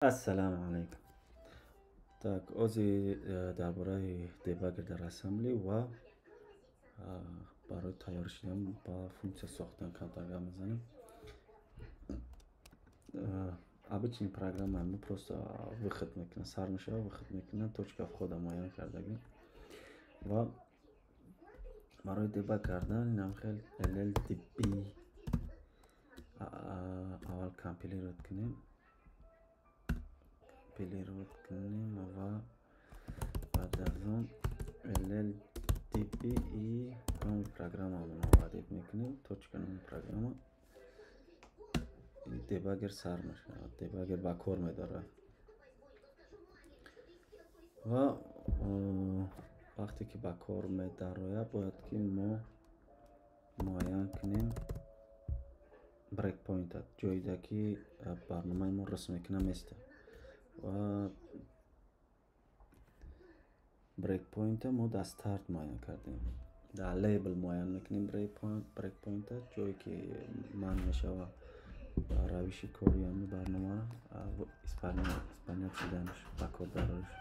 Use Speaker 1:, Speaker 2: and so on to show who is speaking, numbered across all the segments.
Speaker 1: السلام علیکم. Так, ози дар бораи дебагер дар ассембли ва барои тайёр шудан ба функсия сохтан камтар гап мезанем. Обычный программа мы просто выход мекунем, сар мешавад, выход мекунем, точка входа муайян кардагӣ. Ва барои дебаг кардан инам хел LLDB аввал компилировать кунем ва баъд аз он LLDB и номи программамон ваъдид мекунем. Точка номи программа дебагер сар мешавад, дебагер ба кор медорад. ва вақте ки ба кор медарояд бояд ки мо муайян кунем брейк поинта, ҷойида ки барномаи мо русм мекунад места. ва брейк поинта мо дар старт муайян кардем, дар лейбл муайян мекунем брейк поинта, ҷое ки ман мешавад равиши кори ҳами барнома исполнят шуданаш ба кор дарориш.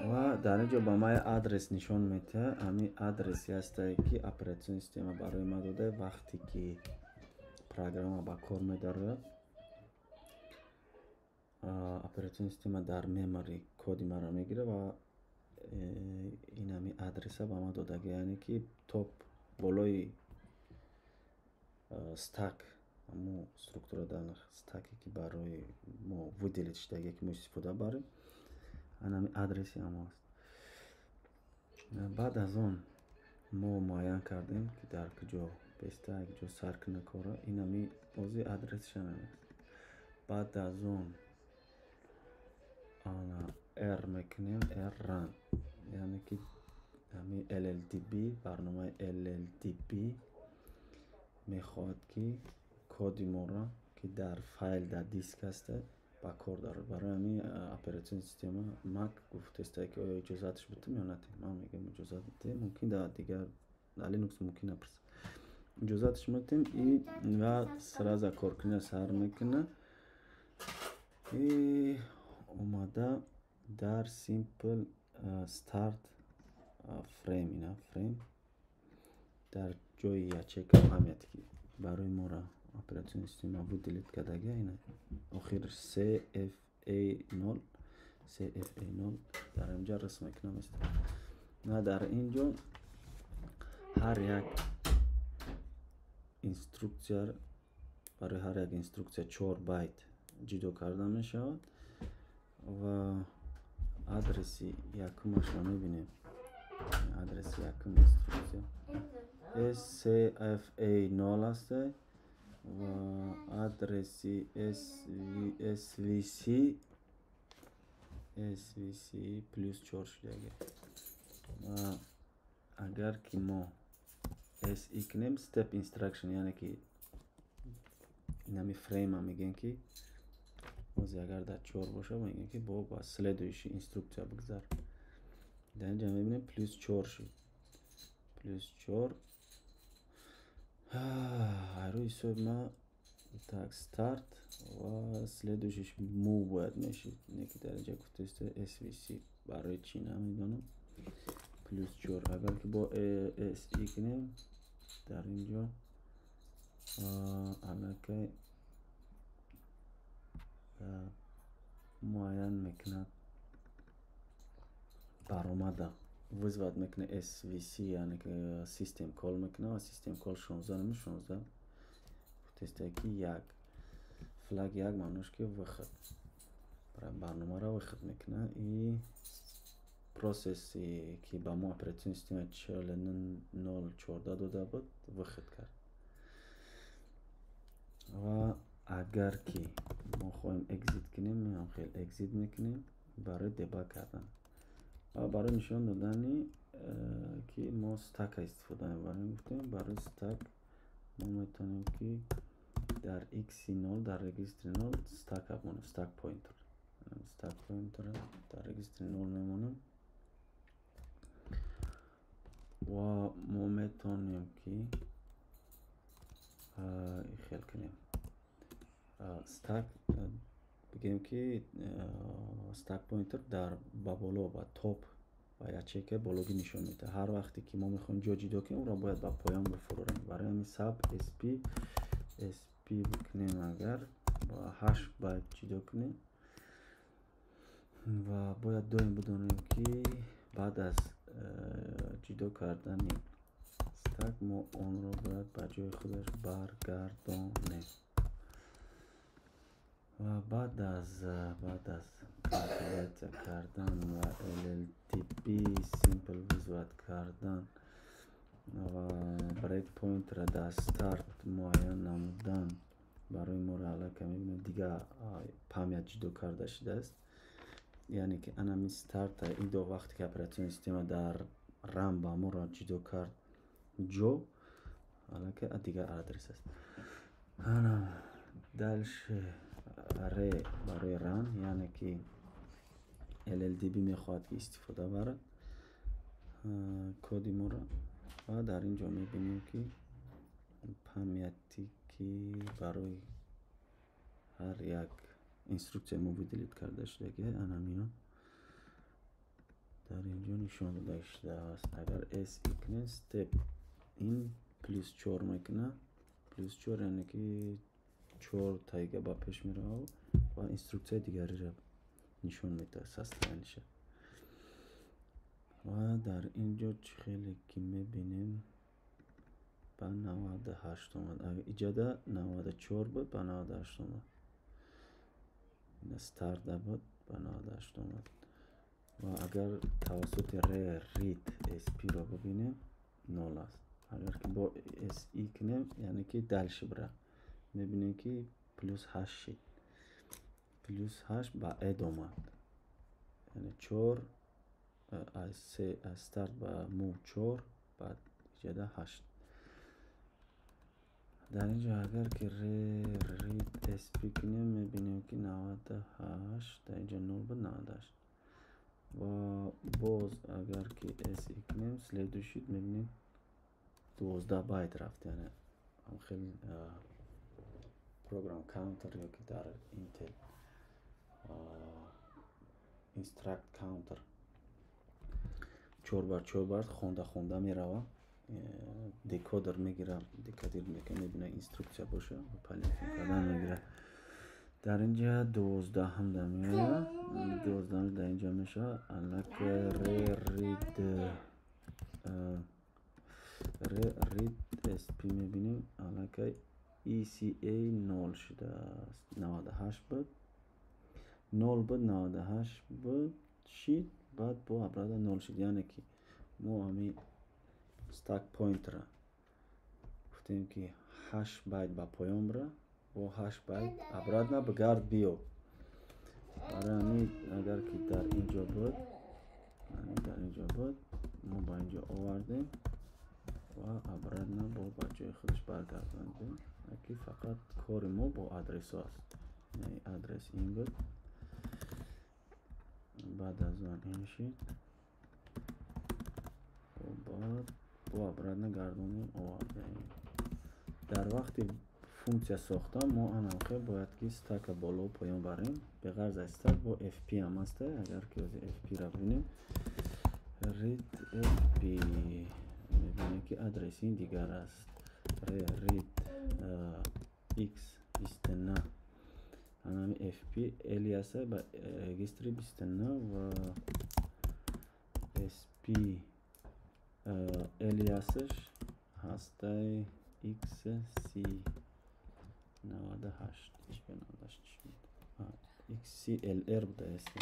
Speaker 1: ва дар инҷо ба ман адрес нишон медиҳад. ҳамин адреси ҳастае ки оператсиони система барои ма дода. Вақте ки программа ба кор медарояд, оператсиони система дар мемори коди маро мегирад ва ин ҳамин адреса ба ман додагӣ, яъне ки топ болои стак, ҳамун структура данах стаке ки барои мо выделить шудаге ки мо истифода барем, ҳамин адреси ҳамо аст. баъд аз он мо муайян кардем ки дар куҷо песта, куҷо сар кунад кора, ин ҳамин бози адресшан аст. баъд аз он R мекунем, R run, яъне ки ҳамин LLDB, барномаи LLDB мехоҳад ки коди моро ки дар файл дар диск аста ба кор дарад. барои ҳамин оператсиони система Mac гуфтааст ки оё иҷозатш будем ё на. Ман мегӯям иҷозат медиҳем, мумкин дар дигар дар Linux мумкин напурсад. иҷозатш медиҳем ва сразу коркунӣ сар мекунад и омада дар simple start frame, ина frame дар ҷои ячейка аҳамияте ки барои мора оператсиони система выделить кардаги ина охираш CFA0 дар инҷо расм мекунам аст. ва дар инҷо ҳар як инструксия, барои ҳар як инструксия 4 байт ҷудо карда мешавад. ва адреси якумашро мебинем, адреси якум инструксия SCFA0 аст ва адреси SVC плюс 4 шудаги. агар ки мо SE кунем step instruction, яъне ки инами фрейма мегӯем ки бозе агар дар 4 бошад мегӯем ки ба следующий инструксия бигзар. дар инҷа мебинем плюс 4 шуд, плюс 4 рӯи ҳисоби ман так старт ва следующийш move бояд мешуд, не ки дар инҷа гуфтааст SVC барои чӣ намедонам. плюс 4 агар ки бо SE кунем дар инҷо аллакай муайян мекунад, баромада вызvat мекунад SVC, яъне ки систем кол мекунад ва систем кол 16 намеш 16 гуфтааст ки як флаг як маънош ки выход, барномаро выход мекунад и процессе ки ба мо оператсиони система 4014 дода буд выход кард. ва агар ки мо хоҳем exit кунем, меам хел exit мекунем барои дебаг кардан ва барои нишон додани ки мо стака истифода мебарем. гуфтем барои стак мо метавонем ки дар x0 дар регистри 0 стак мемонем, стак поинтер дар регистри 0 мемонем. ва мо метавонем ки хел кунем стак мегӯем ки stack pointer дар ба боло ба топ ва ячейкаологӣ нишон медиҳад. ҳар вақте ки мо мехоҳем ҷо ҷудо кунем, онро бояд ба поён бифурорем. Барои ҳамин саб sp бикунем, агар ба 8 байт ҷудо кунем ва бояд доим бидонем ки баъд аз ҷудо кардани stack мо онро бояд ба ҷои худаш баргардонем. ва баъд аз калкулятсия кардан ва LLDP simple визват кардан ва break point-ро дар старт муайян намудан, барои моро аллакай мебинем дигар памят ҷудо карда шудааст. яъне ки анами старта идо вақте ки оператсиони система дар RAM ба моро ҷудо кард ҷо, аллакай дигар адрес аст. дальше ре барои run, яъне ки LLDB мехоҳад ки истифода барад коди моро. ва дар инҷо мебинем ки памяти ки барои ҳар як инструксия мо выделит карда шудаги анамино дар инҷо нишон дода шудааст. агар SE кунем, step in +4 мекунад. +4 яъне ки 4 тайга ба пеш меравад ва инструксияи дигариро нишон медиҳад, состояниша. ва дар инҷо чӣ хеле ки мебинем ба 98 омад. иҷода 94 буд, ба 98 омад. старта буд, ба 98 омад. ва агар тавассути read sp-ро бибинем 0 аст. агар ки бо SE кунем, яъне ки дальше бира, мебинем ки +8 шид. +8 ба add омад. яъне 4 аз старт ба move 4, баъд иҷода 8. дар инҷо агар ки read sp кунем, мебинем ки 98, дар инҷо 0 буд, 98. ва боз агар ки SE кунем, следующий мебинем 12 байт рафт. яъне хеле програм counter ёки дар Intel instruct counter 4x4 байт хонда мерава, декодер мегира, декодер мебина инструксия боша, палифин кардан мегира. дар инҷа 12 ҳам дар меояд. 12 дар инҷа мешавад. аллакай read sp мебинем, аллакай ECA 0 шудааст. 98 буд, 0 буд, 98 буд шид, баъд бо обратно 0 шид. яъне ки мо ҳамин stack point-ро гуфтем ки 8 байт ба поён бира, бо 8 байт обратно бигард биё. барои ҳамин агар ки дар инҷо буд, мо ба инҷо овардем ва обратно бо ба ҷои худаш баргардондем. ки фақат кори мо бо адресо аст. яъне адрес ин буд, баъд аз он ин шид, баъд бо обратно гардонем овардем. дар вақти функсия сохтан мо анахел бояд ки стака боло поён барем. беғарз аз стак бо fp ҳам аст. агар ки fp-ро бинем, read fp, мебинем ки адресин дигар аст. read x истена, ҳамин fp элиаса ба регистри истена ва sp элиасаш ҳастай xc 98 xclr буда аст.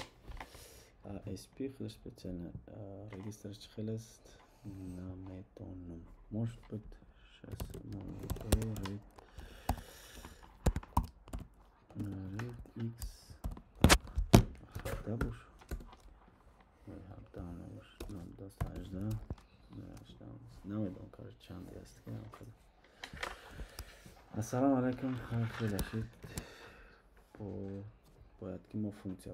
Speaker 1: sp хеле специально регистраш чӣ хеле аст наметонам. может быть сейчас read x 17 буш, 18 намедонам кори чанди аст. ассалому алайкум, хайр хеле шид. бояд ки мо функсия